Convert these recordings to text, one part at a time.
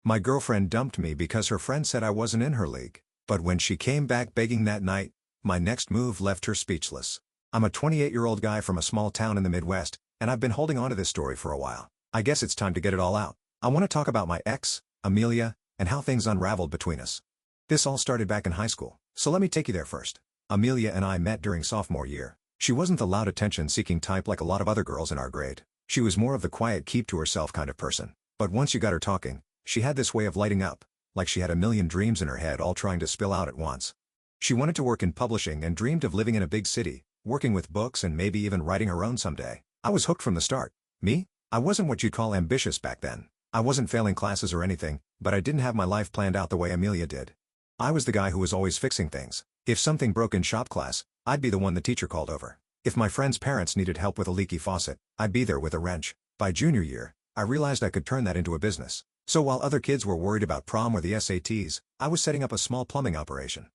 My girlfriend dumped me because her friend said I wasn't in her league. But when she came back begging that night, my next move left her speechless. I'm a 28-year-old guy from a small town in the Midwest, and I've been holding on to this story for a while. I guess it's time to get it all out. I want to talk about my ex, Amelia, and how things unraveled between us. This all started back in high school, so let me take you there first. Amelia and I met during sophomore year. She wasn't the loud attention-seeking type like a lot of other girls in our grade. She was more of the quiet keep-to-herself kind of person. But once you got her talking, she had this way of lighting up, like she had a million dreams in her head all trying to spill out at once. She wanted to work in publishing and dreamed of living in a big city, working with books and maybe even writing her own someday. I was hooked from the start. Me? I wasn't what you'd call ambitious back then. I wasn't failing classes or anything, but I didn't have my life planned out the way Amelia did. I was the guy who was always fixing things. If something broke in shop class, I'd be the one the teacher called over. If my friends' parents needed help with a leaky faucet, I'd be there with a wrench. By junior year, I realized I could turn that into a business. So while other kids were worried about prom or the SATs, I was setting up a small plumbing operation.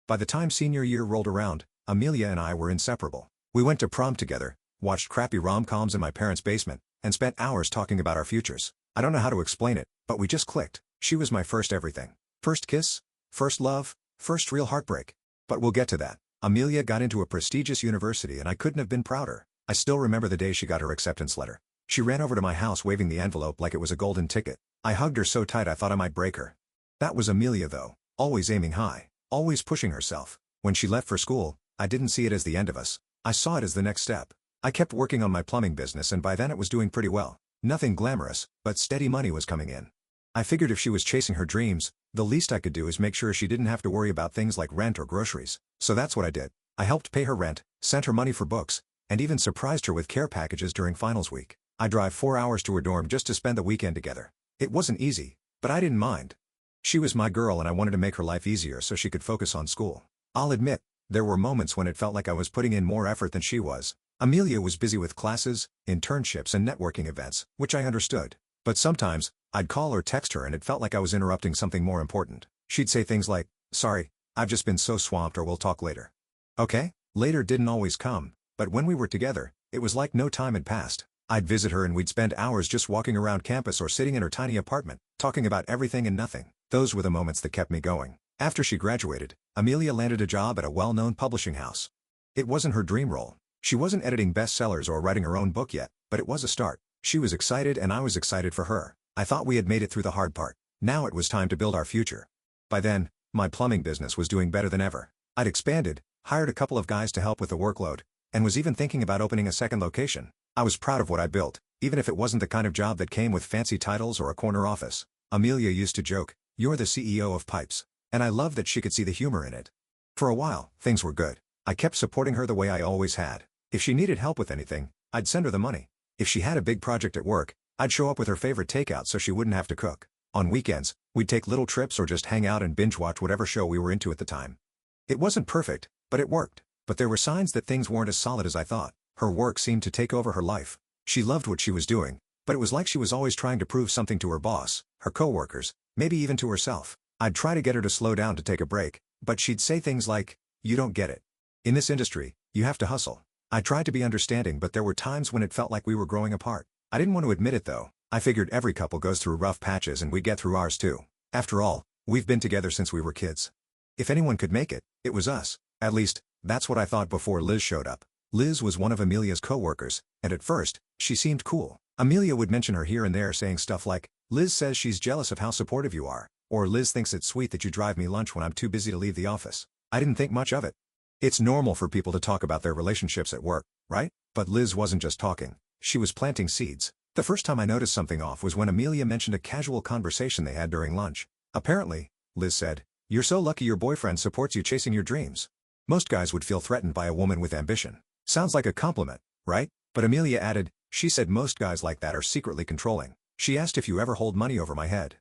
By the time senior year rolled around, Amelia and I were inseparable. We went to prom together, watched crappy rom-coms in my parents' basement, and spent hours talking about our futures. I don't know how to explain it, but we just clicked. She was my first everything. First kiss, first love, first real heartbreak. But we'll get to that. Amelia got into a prestigious university and I couldn't have been prouder. I still remember the day she got her acceptance letter. She ran over to my house waving the envelope like it was a golden ticket. I hugged her so tight I thought I might break her. That was Amelia though, always aiming high, always pushing herself. When she left for school, I didn't see it as the end of us. I saw it as the next step. I kept working on my plumbing business and by then it was doing pretty well. Nothing glamorous, but steady money was coming in. I figured if she was chasing her dreams, the least I could do is make sure she didn't have to worry about things like rent or groceries. So that's what I did. I helped pay her rent, sent her money for books, and even surprised her with care packages during finals week. I drive 4 hours to her dorm just to spend the weekend together. It wasn't easy, but I didn't mind. She was my girl and I wanted to make her life easier so she could focus on school. I'll admit, there were moments when it felt like I was putting in more effort than she was. Amelia was busy with classes, internships and networking events, which I understood. But sometimes, I'd call or text her and it felt like I was interrupting something more important. She'd say things like, "Sorry, I've just been so swamped or we'll talk later." Okay, later didn't always come, but when we were together, it was like no time had passed. I'd visit her and we'd spend hours just walking around campus or sitting in her tiny apartment, talking about everything and nothing. Those were the moments that kept me going. After she graduated, Amelia landed a job at a well-known publishing house. It wasn't her dream role. She wasn't editing bestsellers or writing her own book yet, but it was a start. She was excited and I was excited for her. I thought we had made it through the hard part. Now it was time to build our future. By then, my plumbing business was doing better than ever. I'd expanded, hired a couple of guys to help with the workload, and was even thinking about opening a second location. I was proud of what I built, even if it wasn't the kind of job that came with fancy titles or a corner office. Amelia used to joke, "You're the CEO of Pipes." And I loved that she could see the humor in it. For a while, things were good. I kept supporting her the way I always had. If she needed help with anything, I'd send her the money. If she had a big project at work, I'd show up with her favorite takeout so she wouldn't have to cook. On weekends, we'd take little trips or just hang out and binge-watch whatever show we were into at the time. It wasn't perfect, but it worked. But there were signs that things weren't as solid as I thought. Her work seemed to take over her life. She loved what she was doing, but it was like she was always trying to prove something to her boss, her coworkers, maybe even to herself. I'd try to get her to slow down to take a break, but she'd say things like, "You don't get it. In this industry, you have to hustle." I tried to be understanding but there were times when it felt like we were growing apart. I didn't want to admit it though. I figured every couple goes through rough patches and we'd get through ours too. After all, we've been together since we were kids. If anyone could make it, it was us. At least, that's what I thought before Liz showed up. Liz was one of Amelia's co-workers, and at first, she seemed cool. Amelia would mention her here and there saying stuff like, "Liz says she's jealous of how supportive you are," or "Liz thinks it's sweet that you drive me lunch when I'm too busy to leave the office." I didn't think much of it. It's normal for people to talk about their relationships at work, right? But Liz wasn't just talking. She was planting seeds. The first time I noticed something off was when Amelia mentioned a casual conversation they had during lunch. Apparently, Liz said, "You're so lucky your boyfriend supports you chasing your dreams." Most guys would feel threatened by a woman with ambition. Sounds like a compliment, right? But Amelia added, "She said most guys like that are secretly controlling." She asked if you ever hold money over my head.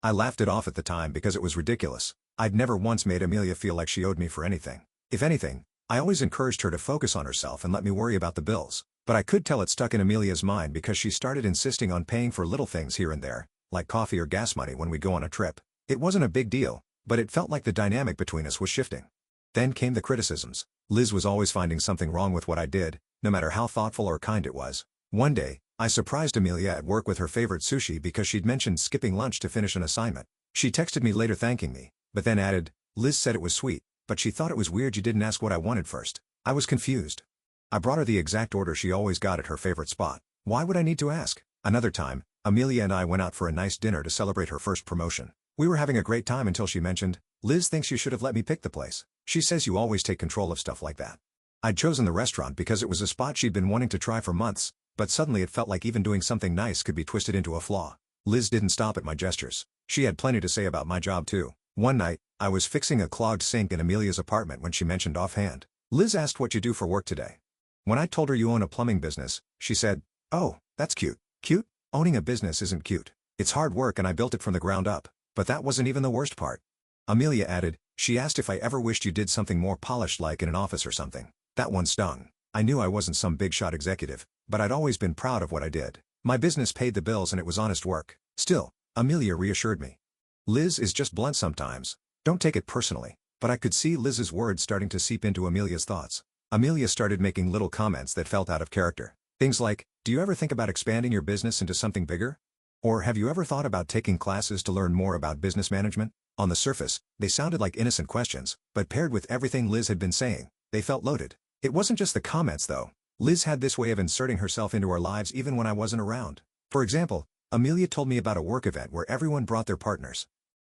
I laughed it off at the time because it was ridiculous. I'd never once made Amelia feel like she owed me for anything. If anything, I always encouraged her to focus on herself and let me worry about the bills. But I could tell it stuck in Amelia's mind because she started insisting on paying for little things here and there, like coffee or gas money when we go on a trip. It wasn't a big deal, but it felt like the dynamic between us was shifting. Then came the criticisms. Liz was always finding something wrong with what I did, no matter how thoughtful or kind it was. One day, I surprised Amelia at work with her favorite sushi because she'd mentioned skipping lunch to finish an assignment. She texted me later thanking me, but then added, "Liz said it was sweet, but she thought it was weird you didn't ask what I wanted first." I was confused. I brought her the exact order she always got at her favorite spot. Why would I need to ask? Another time, Amelia and I went out for a nice dinner to celebrate her first promotion. We were having a great time until she mentioned, "Liz thinks you should have let me pick the place. She says you always take control of stuff like that." I'd chosen the restaurant because it was a spot she'd been wanting to try for months, but suddenly it felt like even doing something nice could be twisted into a flaw. Liz didn't stop at my gestures. She had plenty to say about my job too. One night, I was fixing a clogged sink in Amelia's apartment when she mentioned offhand, "Liz asked what you do for work today." When I told her you own a plumbing business, she said, "Oh, that's cute." Cute? Owning a business isn't cute. It's hard work and I built it from the ground up. But that wasn't even the worst part. Amelia added, "She asked if I ever wished you did something more polished like in an office or something." That one stung. I knew I wasn't some big shot executive, but I'd always been proud of what I did. My business paid the bills and it was honest work. Still, Amelia reassured me. Liz is just blunt sometimes. Don't take it personally. But I could see Liz's words starting to seep into Amelia's thoughts. Amelia started making little comments that felt out of character. Things like, "Do you ever think about expanding your business into something bigger?" Or "Have you ever thought about taking classes to learn more about business management?" On the surface, they sounded like innocent questions, but paired with everything Liz had been saying, they felt loaded. It wasn't just the comments though. Liz had this way of inserting herself into our lives even when I wasn't around. For example, Amelia told me about a work event where everyone brought their partners.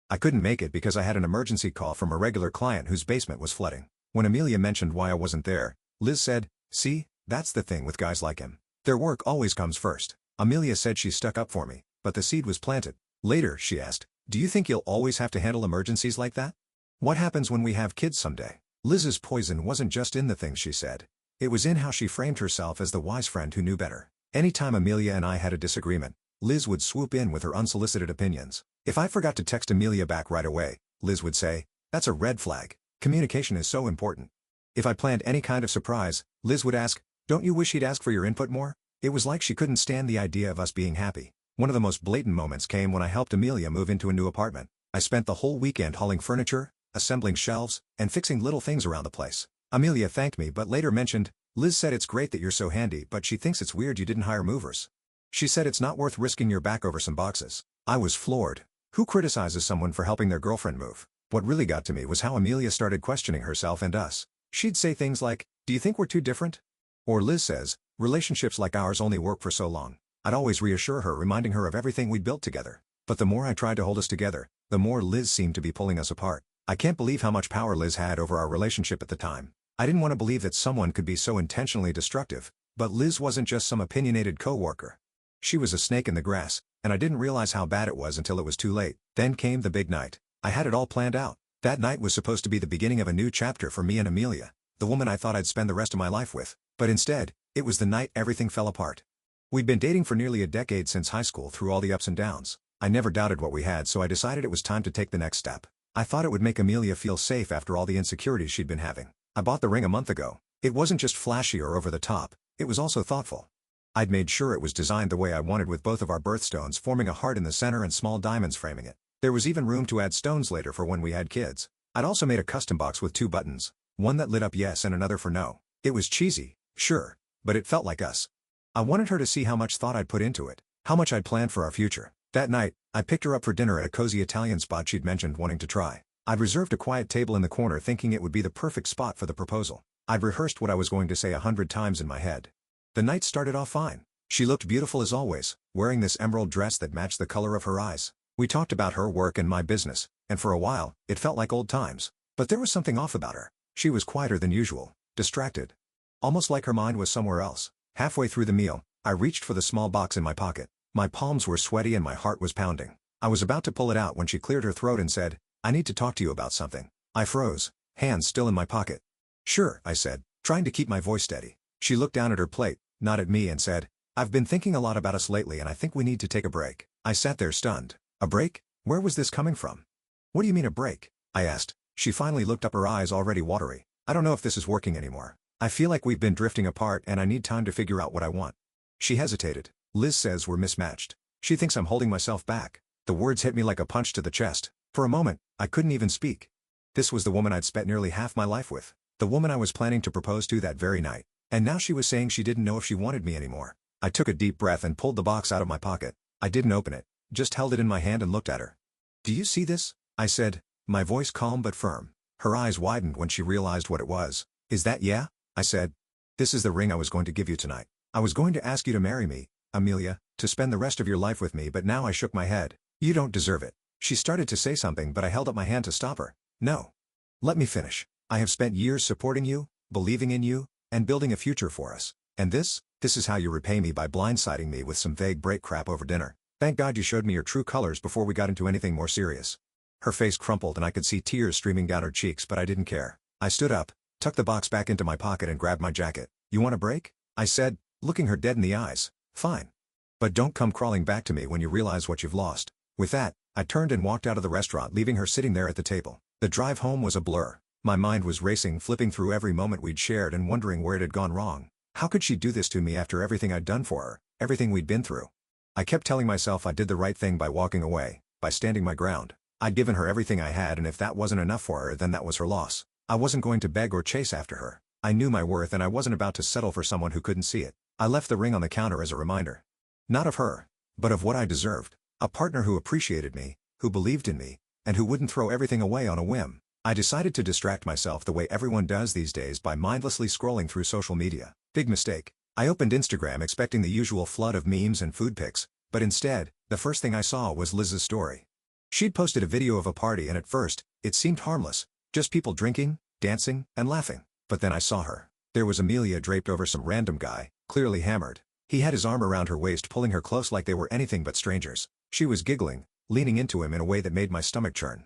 I couldn't make it because I had an emergency call from a regular client whose basement was flooding. When Amelia mentioned why I wasn't there, Liz said, "See, that's the thing with guys like him. Their work always comes first." Amelia said she stuck up for me, but the seed was planted. Later, she asked, "Do you think you'll always have to handle emergencies like that? What happens when we have kids someday?" Liz's poison wasn't just in the things she said. It was in how she framed herself as the wise friend who knew better. Anytime Amelia and I had a disagreement, Liz would swoop in with her unsolicited opinions. If I forgot to text Amelia back right away, Liz would say, "That's a red flag. Communication is so important." If I planned any kind of surprise, Liz would ask, "Don't you wish he'd ask for your input more?" It was like she couldn't stand the idea of us being happy. One of the most blatant moments came when I helped Amelia move into a new apartment. I spent the whole weekend hauling furniture, assembling shelves, and fixing little things around the place. Amelia thanked me but later mentioned, "Liz said it's great that you're so handy but she thinks it's weird you didn't hire movers. She said it's not worth risking your back over some boxes." I was floored. Who criticizes someone for helping their girlfriend move? What really got to me was how Amelia started questioning herself and us. She'd say things like, "Do you think we're too different?" Or Liz says, "Relationships like ours only work for so long." I'd always reassure her, reminding her of everything we'd built together. But the more I tried to hold us together, the more Liz seemed to be pulling us apart. I can't believe how much power Liz had over our relationship at the time. I didn't want to believe that someone could be so intentionally destructive, but Liz wasn't just some opinionated co-worker. She was a snake in the grass, and I didn't realize how bad it was until it was too late. Then came the big night. I had it all planned out. That night was supposed to be the beginning of a new chapter for me and Amelia, the woman I thought I'd spend the rest of my life with. But instead, it was the night everything fell apart. We'd been dating for nearly a decade since high school through all the ups and downs. I never doubted what we had, so I decided it was time to take the next step. I thought it would make Amelia feel safe after all the insecurities she'd been having. I bought the ring a month ago. It wasn't just flashy or over the top, it was also thoughtful. I'd made sure it was designed the way I wanted, with both of our birthstones forming a heart in the center and small diamonds framing it. There was even room to add stones later for when we had kids. I'd also made a custom box with 2 buttons, one that lit up yes and another for no. It was cheesy, sure, but it felt like us. I wanted her to see how much thought I'd put into it, how much I'd planned for our future. That night, I picked her up for dinner at a cozy Italian spot she'd mentioned wanting to try. I'd reserved a quiet table in the corner thinking it would be the perfect spot for the proposal. I'd rehearsed what I was going to say 100 times in my head. The night started off fine. She looked beautiful as always, wearing this emerald dress that matched the color of her eyes. We talked about her work and my business, and for a while, it felt like old times. But there was something off about her. She was quieter than usual, distracted. Almost like her mind was somewhere else. Halfway through the meal, I reached for the small box in my pocket. My palms were sweaty and my heart was pounding. I was about to pull it out when she cleared her throat and said, "I need to talk to you about something." I froze, hands still in my pocket. "Sure," I said, trying to keep my voice steady. She looked down at her plate, not at me, and said, "I've been thinking a lot about us lately and I think we need to take a break." I sat there stunned. A break? Where was this coming from? "What do you mean a break?" I asked. She finally looked up, her eyes already watery. "I don't know if this is working anymore. I feel like we've been drifting apart and I need time to figure out what I want." She hesitated. "Liz says we're mismatched. She thinks I'm holding myself back." The words hit me like a punch to the chest. For a moment, I couldn't even speak. This was the woman I'd spent nearly half my life with. The woman I was planning to propose to that very night. And now she was saying she didn't know if she wanted me anymore. I took a deep breath and pulled the box out of my pocket. I didn't open it, just held it in my hand and looked at her. "Do you see this?" I said, my voice calm but firm. Her eyes widened when she realized what it was. "Is that yeah?" I said. "This is the ring I was going to give you tonight. I was going to ask you to marry me, Amelia, to spend the rest of your life with me, but now." I shook my head. "You don't deserve it." She started to say something, but I held up my hand to stop her. "No. Let me finish. I have spent years supporting you, believing in you, and building a future for us. And this is how you repay me, by blindsiding me with some vague break crap over dinner. Thank God you showed me your true colors before we got into anything more serious." Her face crumpled and I could see tears streaming down her cheeks, but I didn't care. I stood up, tucked the box back into my pocket and grabbed my jacket. "You want a break?" I said, looking her dead in the eyes. "Fine. But don't come crawling back to me when you realize what you've lost." With that, I turned and walked out of the restaurant, leaving her sitting there at the table. The drive home was a blur. My mind was racing, flipping through every moment we'd shared and wondering where it had gone wrong. How could she do this to me after everything I'd done for her, everything we'd been through? I kept telling myself I did the right thing by walking away, by standing my ground. I'd given her everything I had, and if that wasn't enough for her, then that was her loss. I wasn't going to beg or chase after her. I knew my worth and I wasn't about to settle for someone who couldn't see it. I left the ring on the counter as a reminder. Not of her, but of what I deserved. A partner who appreciated me, who believed in me, and who wouldn't throw everything away on a whim. I decided to distract myself the way everyone does these days, by mindlessly scrolling through social media. Big mistake. I opened Instagram expecting the usual flood of memes and food pics, but instead, the first thing I saw was Liz's story. She'd posted a video of a party, and at first, it seemed harmless, just people drinking, dancing, and laughing. But then I saw her. There was Amelia draped over some random guy, clearly hammered. He had his arm around her waist, pulling her close like they were anything but strangers. She was giggling, leaning into him in a way that made my stomach churn.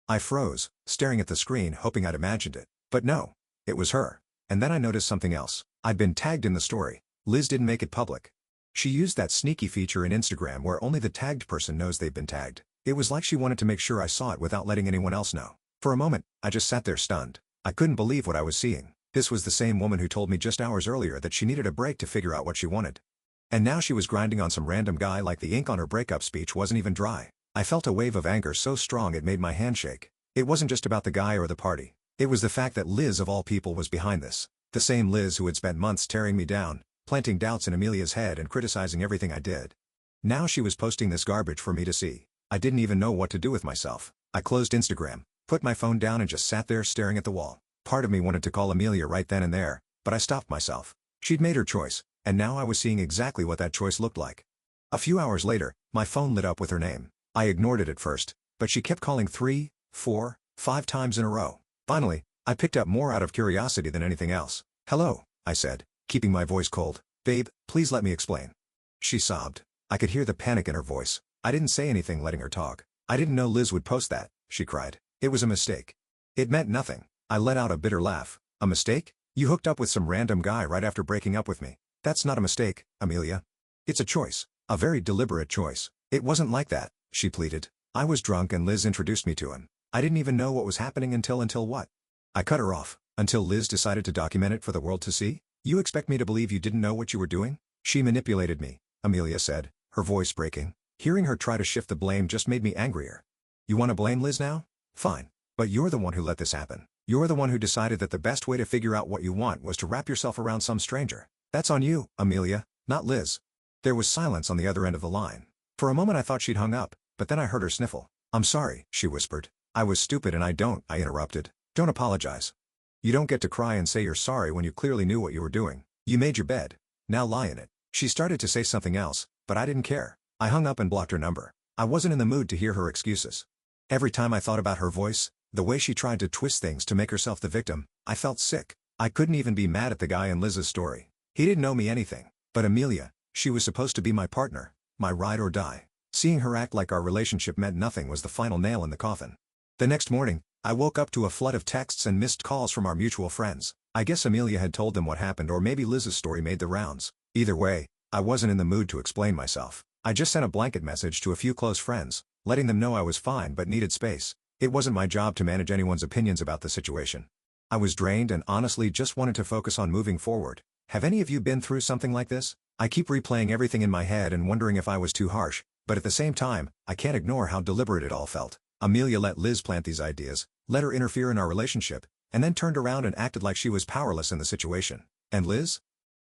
I froze, staring at the screen, hoping I'd imagined it. But no, it was her. And then I noticed something else. I'd been tagged in the story. Liz didn't make it public. She used that sneaky feature in Instagram where only the tagged person knows they've been tagged. It was like she wanted to make sure I saw it without letting anyone else know. For a moment, I just sat there stunned. I couldn't believe what I was seeing. This was the same woman who told me just hours earlier that she needed a break to figure out what she wanted. And now she was grinding on some random guy like the ink on her breakup speech wasn't even dry. I felt a wave of anger so strong it made my hand shake. It wasn't just about the guy or the party. It was the fact that Liz of all people was behind this. The same Liz who had spent months tearing me down, planting doubts in Amelia's head and criticizing everything I did. Now she was posting this garbage for me to see. I didn't even know what to do with myself. I closed Instagram, put my phone down and just sat there staring at the wall. Part of me wanted to call Amelia right then and there, but I stopped myself. She'd made her choice, and now I was seeing exactly what that choice looked like. A few hours later, my phone lit up with her name. I ignored it at first, but she kept calling 3, 4, 5 times in a row. Finally, I picked up more out of curiosity than anything else. "Hello," I said, keeping my voice cold. "Babe, please let me explain." She sobbed. I could hear the panic in her voice. I didn't say anything, letting her talk. "I didn't know Liz would post that," she cried. "It was a mistake. It meant nothing." I let out a bitter laugh. "A mistake? You hooked up with some random guy right after breaking up with me. That's not a mistake, Amelia. It's a choice. A very deliberate choice." "It wasn't like that," she pleaded. "I was drunk and Liz introduced me to him. I didn't even know what was happening until what?" I cut her off. "Until Liz decided to document it for the world to see? You expect me to believe you didn't know what you were doing?" "She manipulated me," Amelia said, her voice breaking. Hearing her try to shift the blame just made me angrier. "You want to blame Liz now? Fine. But you're the one who let this happen. You're the one who decided that the best way to figure out what you want was to wrap yourself around some stranger. That's on you, Amelia, not Liz." There was silence on the other end of the line. For a moment I thought she'd hung up, but then I heard her sniffle. "I'm sorry," she whispered. "I was stupid and I interrupted. "Don't apologize. You don't get to cry and say you're sorry when you clearly knew what you were doing. You made your bed. Now lie in it." She started to say something else, but I didn't care. I hung up and blocked her number. I wasn't in the mood to hear her excuses. Every time I thought about her voice, the way she tried to twist things to make herself the victim, I felt sick. I couldn't even be mad at the guy in Liz's story. He didn't know me anything. But Amelia, she was supposed to be my partner, my ride or die. Seeing her act like our relationship meant nothing was the final nail in the coffin. The next morning, I woke up to a flood of texts and missed calls from our mutual friends. I guess Amelia had told them what happened, or maybe Liz's story made the rounds. Either way, I wasn't in the mood to explain myself. I just sent a blanket message to a few close friends, letting them know I was fine but needed space. It wasn't my job to manage anyone's opinions about the situation. I was drained and honestly just wanted to focus on moving forward. Have any of you been through something like this? I keep replaying everything in my head and wondering if I was too harsh, but at the same time, I can't ignore how deliberate it all felt. Amelia let Liz plant these ideas, let her interfere in our relationship, and then turned around and acted like she was powerless in the situation. And Liz?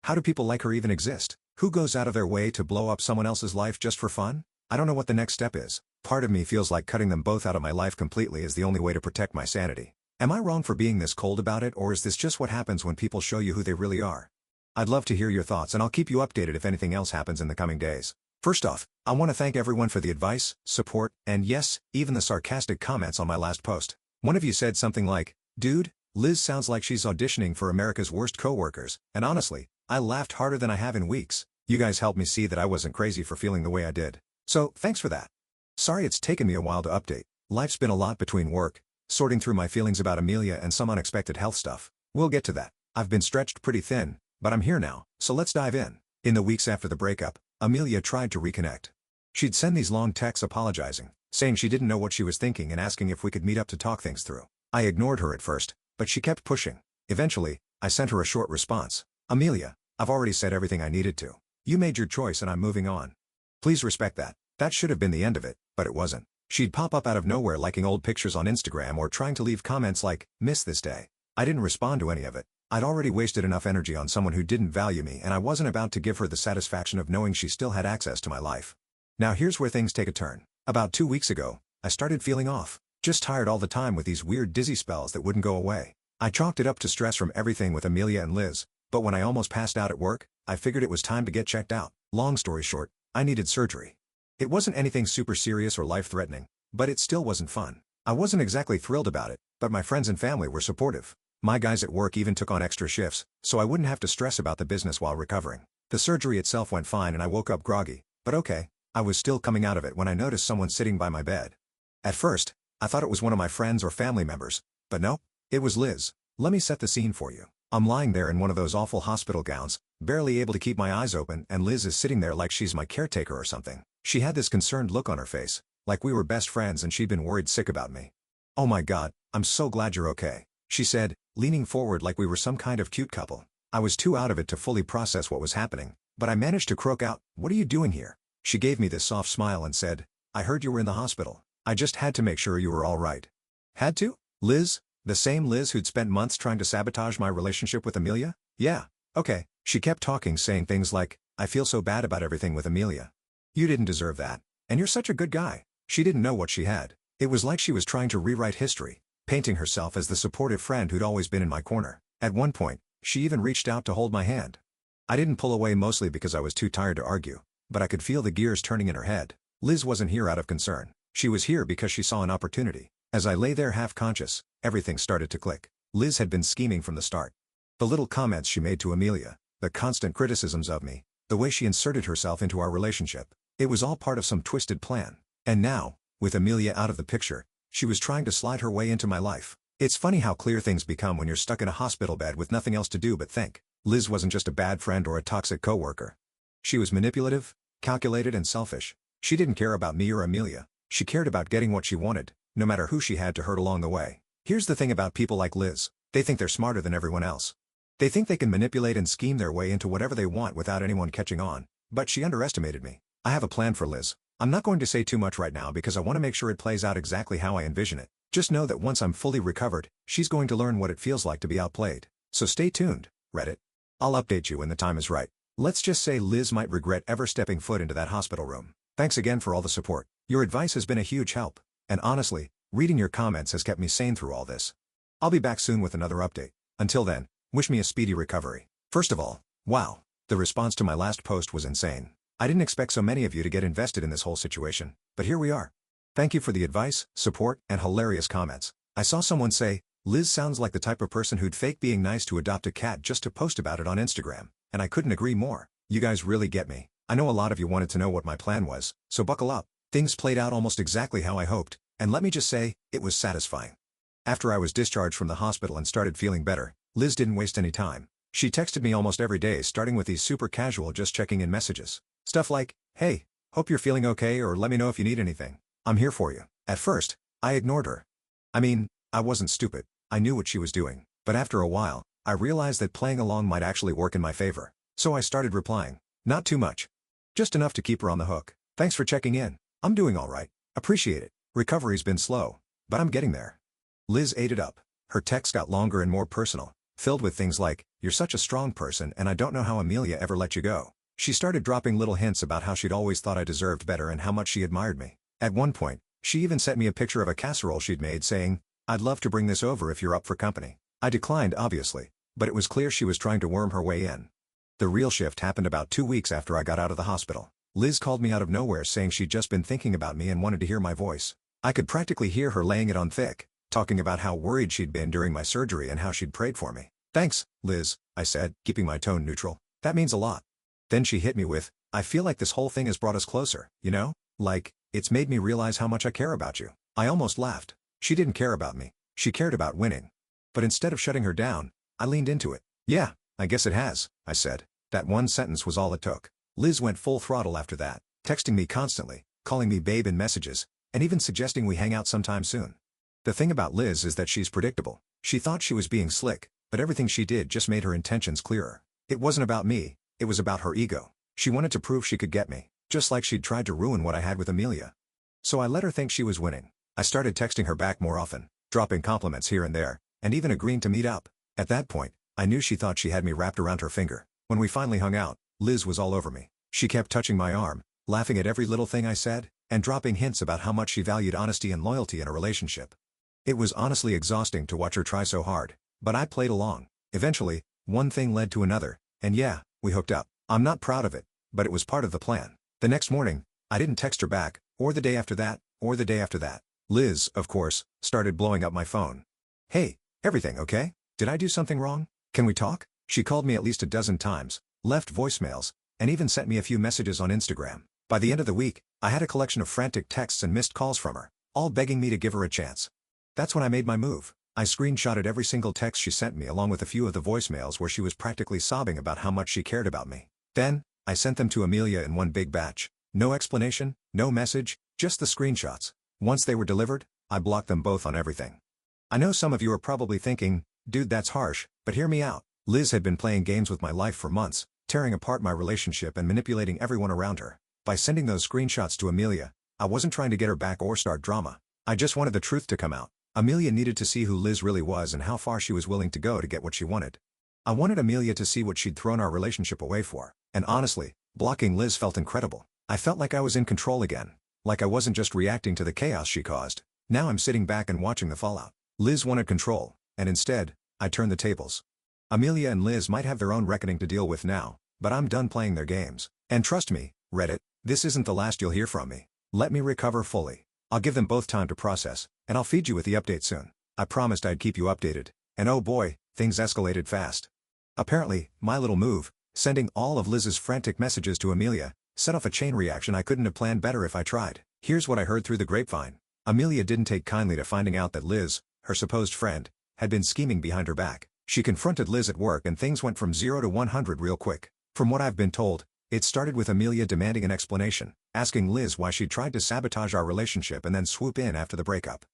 How do people like her even exist? Who goes out of their way to blow up someone else's life just for fun? I don't know what the next step is. Part of me feels like cutting them both out of my life completely is the only way to protect my sanity. Am I wrong for being this cold about it, or is this just what happens when people show you who they really are? I'd love to hear your thoughts, and I'll keep you updated if anything else happens in the coming days. First off, I want to thank everyone for the advice, support, and yes, even the sarcastic comments on my last post. One of you said something like, "Dude, Liz sounds like she's auditioning for America's Worst Coworkers," and honestly, I laughed harder than I have in weeks. You guys helped me see that I wasn't crazy for feeling the way I did. So, thanks for that. Sorry it's taken me a while to update. Life's been a lot between work, sorting through my feelings about Amelia, and some unexpected health stuff. We'll get to that. I've been stretched pretty thin, but I'm here now, so let's dive in. In the weeks after the breakup, Amelia tried to reconnect. She'd send these long texts apologizing, saying she didn't know what she was thinking and asking if we could meet up to talk things through. I ignored her at first, but she kept pushing. Eventually, I sent her a short response. "Amelia, I've already said everything I needed to. You made your choice and I'm moving on. Please respect that." That should have been the end of it, but it wasn't. She'd pop up out of nowhere liking old pictures on Instagram or trying to leave comments like, "Miss this day." I didn't respond to any of it. I'd already wasted enough energy on someone who didn't value me, and I wasn't about to give her the satisfaction of knowing she still had access to my life. Now here's where things take a turn. About 2 weeks ago, I started feeling off. Just tired all the time with these weird dizzy spells that wouldn't go away. I chalked it up to stress from everything with Amelia and Liz, but when I almost passed out at work, I figured it was time to get checked out. Long story short, I needed surgery. It wasn't anything super serious or life-threatening, but it still wasn't fun. I wasn't exactly thrilled about it, but my friends and family were supportive. My guys at work even took on extra shifts, so I wouldn't have to stress about the business while recovering. The surgery itself went fine and I woke up groggy, but okay, I was still coming out of it when I noticed someone sitting by my bed. At first, I thought it was one of my friends or family members, but no, it was Liz. Let me set the scene for you. I'm lying there in one of those awful hospital gowns, barely able to keep my eyes open, and Liz is sitting there like she's my caretaker or something. She had this concerned look on her face, like we were best friends and she'd been worried sick about me. "Oh my God, I'm so glad you're okay," she said, leaning forward like we were some kind of cute couple. I was too out of it to fully process what was happening, but I managed to croak out, "What are you doing here?" She gave me this soft smile and said, "I heard you were in the hospital. I just had to make sure you were all right." Had to? Liz? The same Liz who'd spent months trying to sabotage my relationship with Amelia? Yeah. Okay. She kept talking, saying things like, "I feel so bad about everything with Amelia. You didn't deserve that. And you're such a good guy." She didn't know what she had. It was like she was trying to rewrite history, painting herself as the supportive friend who'd always been in my corner. At one point, she even reached out to hold my hand. I didn't pull away, mostly because I was too tired to argue, but I could feel the gears turning in her head. Liz wasn't here out of concern. She was here because she saw an opportunity. As I lay there half-conscious, everything started to click. Liz had been scheming from the start. The little comments she made to Amelia, the constant criticisms of me, the way she inserted herself into our relationship, it was all part of some twisted plan. And now, with Amelia out of the picture, she was trying to slide her way into my life. It's funny how clear things become when you're stuck in a hospital bed with nothing else to do but think. Liz wasn't just a bad friend or a toxic coworker. She was manipulative, calculated, and selfish. She didn't care about me or Amelia. She cared about getting what she wanted, no matter who she had to hurt along the way. Here's the thing about people like Liz. They think they're smarter than everyone else. They think they can manipulate and scheme their way into whatever they want without anyone catching on. But she underestimated me. I have a plan for Liz. I'm not going to say too much right now because I want to make sure it plays out exactly how I envision it. Just know that once I'm fully recovered, she's going to learn what it feels like to be outplayed. So stay tuned, Reddit. I'll update you when the time is right. Let's just say Liz might regret ever stepping foot into that hospital room. Thanks again for all the support. Your advice has been a huge help. And honestly, reading your comments has kept me sane through all this. I'll be back soon with another update. Until then, wish me a speedy recovery. First of all, wow, the response to my last post was insane. I didn't expect so many of you to get invested in this whole situation, but here we are. Thank you for the advice, support, and hilarious comments. I saw someone say, "Liz sounds like the type of person who'd fake being nice to adopt a cat just to post about it on Instagram," and I couldn't agree more. You guys really get me. I know a lot of you wanted to know what my plan was, so buckle up. Things played out almost exactly how I hoped, and let me just say, it was satisfying. After I was discharged from the hospital and started feeling better, Liz didn't waste any time. She texted me almost every day, starting with these super casual just checking in messages. Stuff like, "Hey, hope you're feeling okay," or "Let me know if you need anything. I'm here for you." At first, I ignored her. I mean, I wasn't stupid. I knew what she was doing. But after a while, I realized that playing along might actually work in my favor. So I started replying. Not too much. Just enough to keep her on the hook. "Thanks for checking in. I'm doing all right. Appreciate it. Recovery's been slow, but I'm getting there." Liz ate it up. Her texts got longer and more personal, filled with things like, "You're such a strong person and I don't know how Amelia ever let you go. She started dropping little hints about how she'd always thought I deserved better and how much she admired me. At one point, she even sent me a picture of a casserole she'd made saying, "I'd love to bring this over if you're up for company." I declined obviously, but it was clear she was trying to worm her way in. The real shift happened about 2 weeks after I got out of the hospital. Liz called me out of nowhere saying she'd just been thinking about me and wanted to hear my voice. I could practically hear her laying it on thick, talking about how worried she'd been during my surgery and how she'd prayed for me. "Thanks, Liz," I said, keeping my tone neutral. "That means a lot." Then she hit me with, "I feel like this whole thing has brought us closer, you know? Like, it's made me realize how much I care about you." I almost laughed. She didn't care about me. She cared about winning. But instead of shutting her down, I leaned into it. "Yeah, I guess it has," I said. That one sentence was all it took. Liz went full throttle after that, texting me constantly, calling me babe in messages, and even suggesting we hang out sometime soon. The thing about Liz is that she's predictable. She thought she was being slick, but everything she did just made her intentions clearer. It wasn't about me, it was about her ego. She wanted to prove she could get me, just like she'd tried to ruin what I had with Amelia. So I let her think she was winning. I started texting her back more often, dropping compliments here and there, and even agreeing to meet up. At that point, I knew she thought she had me wrapped around her finger. When we finally hung out, Liz was all over me. She kept touching my arm, laughing at every little thing I said, and dropping hints about how much she valued honesty and loyalty in a relationship. It was honestly exhausting to watch her try so hard, but I played along. Eventually, one thing led to another, and yeah, we hooked up. I'm not proud of it, but it was part of the plan. The next morning, I didn't text her back, or the day after that, or the day after that. Liz, of course, started blowing up my phone. "Hey, everything okay? Did I do something wrong? Can we talk?" She called me at least a dozen times, left voicemails, and even sent me a few messages on Instagram. By the end of the week, I had a collection of frantic texts and missed calls from her, all begging me to give her a chance. That's when I made my move. I screenshotted every single text she sent me along with a few of the voicemails where she was practically sobbing about how much she cared about me. Then, I sent them to Amelia in one big batch. No explanation, no message, just the screenshots. Once they were delivered, I blocked them both on everything. I know some of you are probably thinking, "Dude, that's harsh," but hear me out. Liz had been playing games with my life for months, tearing apart my relationship and manipulating everyone around her. By sending those screenshots to Amelia, I wasn't trying to get her back or start drama. I just wanted the truth to come out. Amelia needed to see who Liz really was and how far she was willing to go to get what she wanted. I wanted Amelia to see what she'd thrown our relationship away for. And honestly, blocking Liz felt incredible. I felt like I was in control again. Like I wasn't just reacting to the chaos she caused. Now I'm sitting back and watching the fallout. Liz wanted control, and instead, I turned the tables. Amelia and Liz might have their own reckoning to deal with now, but I'm done playing their games. And trust me, Reddit, this isn't the last you'll hear from me. Let me recover fully. I'll give them both time to process, and I'll feed you with the update soon. I promised I'd keep you updated, and oh boy, things escalated fast. Apparently, my little move, sending all of Liz's frantic messages to Amelia, set off a chain reaction I couldn't have planned better if I tried. Here's what I heard through the grapevine. Amelia didn't take kindly to finding out that Liz, her supposed friend, had been scheming behind her back. She confronted Liz at work and things went from 0 to 100 real quick. From what I've been told, it started with Amelia demanding an explanation, asking Liz why she'd tried to sabotage our relationship and then swoop in after the breakup.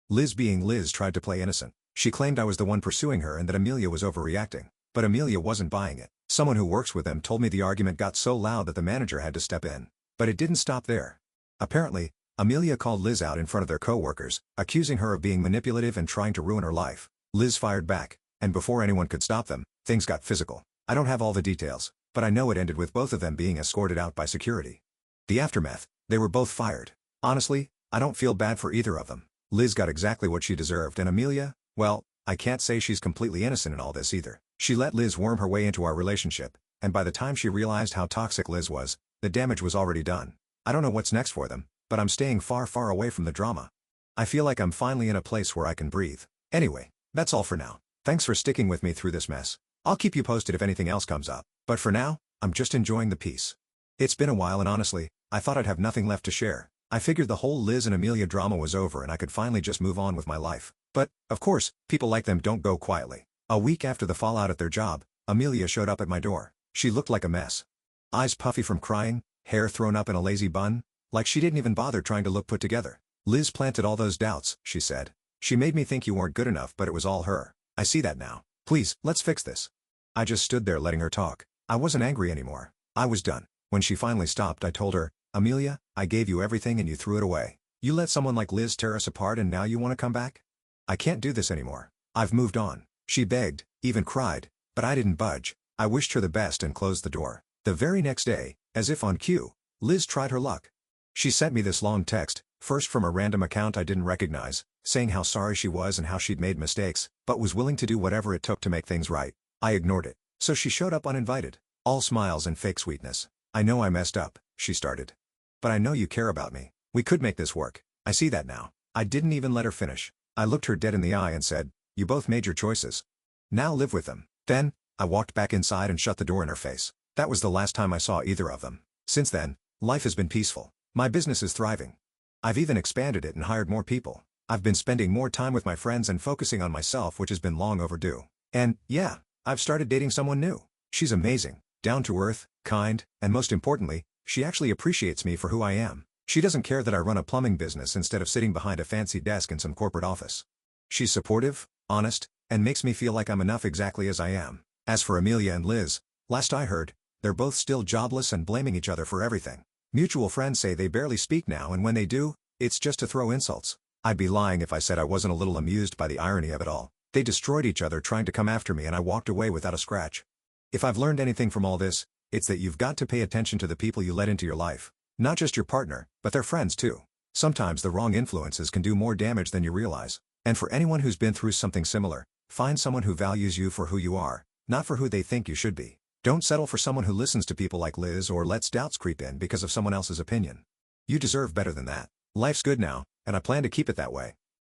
Liz being Liz tried to play innocent. She claimed I was the one pursuing her and that Amelia was overreacting. But Amelia wasn't buying it. Someone who works with them told me the argument got so loud that the manager had to step in. But it didn't stop there. Apparently, Amelia called Liz out in front of their coworkers, accusing her of being manipulative and trying to ruin her life. Liz fired back, and before anyone could stop them, things got physical. I don't have all the details, but I know it ended with both of them being escorted out by security. The aftermath, they were both fired. Honestly, I don't feel bad for either of them. Liz got exactly what she deserved and Amelia, well, I can't say she's completely innocent in all this either. She let Liz worm her way into our relationship, and by the time she realized how toxic Liz was, the damage was already done. I don't know what's next for them, but I'm staying far, far away from the drama. I feel like I'm finally in a place where I can breathe. Anyway, that's all for now. Thanks for sticking with me through this mess. I'll keep you posted if anything else comes up, but for now, I'm just enjoying the peace. It's been a while and honestly, I thought I'd have nothing left to share. I figured the whole Liz and Amelia drama was over and I could finally just move on with my life. But, of course, people like them don't go quietly. A week after the fallout at their job, Amelia showed up at my door. She looked like a mess. Eyes puffy from crying, hair thrown up in a lazy bun, like she didn't even bother trying to look put together. Liz planted all those doubts, she said. She made me think you weren't good enough, but it was all her. I see that now. Please, let's fix this. I just stood there letting her talk. I wasn't angry anymore. I was done. When she finally stopped, I told her, Amelia, I gave you everything and you threw it away. You let someone like Liz tear us apart and now you want to come back? I can't do this anymore. I've moved on. She begged, even cried, but I didn't budge. I wished her the best and closed the door. The very next day, as if on cue, Liz tried her luck. She sent me this long text, first from a random account I didn't recognize, saying how sorry she was and how she'd made mistakes, but was willing to do whatever it took to make things right. I ignored it, so she showed up uninvited. All smiles and fake sweetness. "I know I messed up," she started. "But I know you care about me. We could make this work. I see that now." I didn't even let her finish. I looked her dead in the eye and said, "You both made your choices. Now live with them." Then, I walked back inside and shut the door in her face. That was the last time I saw either of them. Since then, life has been peaceful. My business is thriving. I've even expanded it and hired more people. I've been spending more time with my friends and focusing on myself, which has been long overdue. And, yeah, I've started dating someone new. She's amazing, down to earth, kind, and most importantly, she actually appreciates me for who I am. She doesn't care that I run a plumbing business instead of sitting behind a fancy desk in some corporate office. She's supportive, honest, and makes me feel like I'm enough exactly as I am. As for Amelia and Liz, last I heard, they're both still jobless and blaming each other for everything. Mutual friends say they barely speak now, and when they do, it's just to throw insults. I'd be lying if I said I wasn't a little amused by the irony of it all. They destroyed each other trying to come after me, and I walked away without a scratch. If I've learned anything from all this, it's that you've got to pay attention to the people you let into your life. Not just your partner, but their friends too. Sometimes the wrong influences can do more damage than you realize. And for anyone who's been through something similar, find someone who values you for who you are, not for who they think you should be. Don't settle for someone who listens to people like Liz or lets doubts creep in because of someone else's opinion. You deserve better than that. Life's good now, and I plan to keep it that way.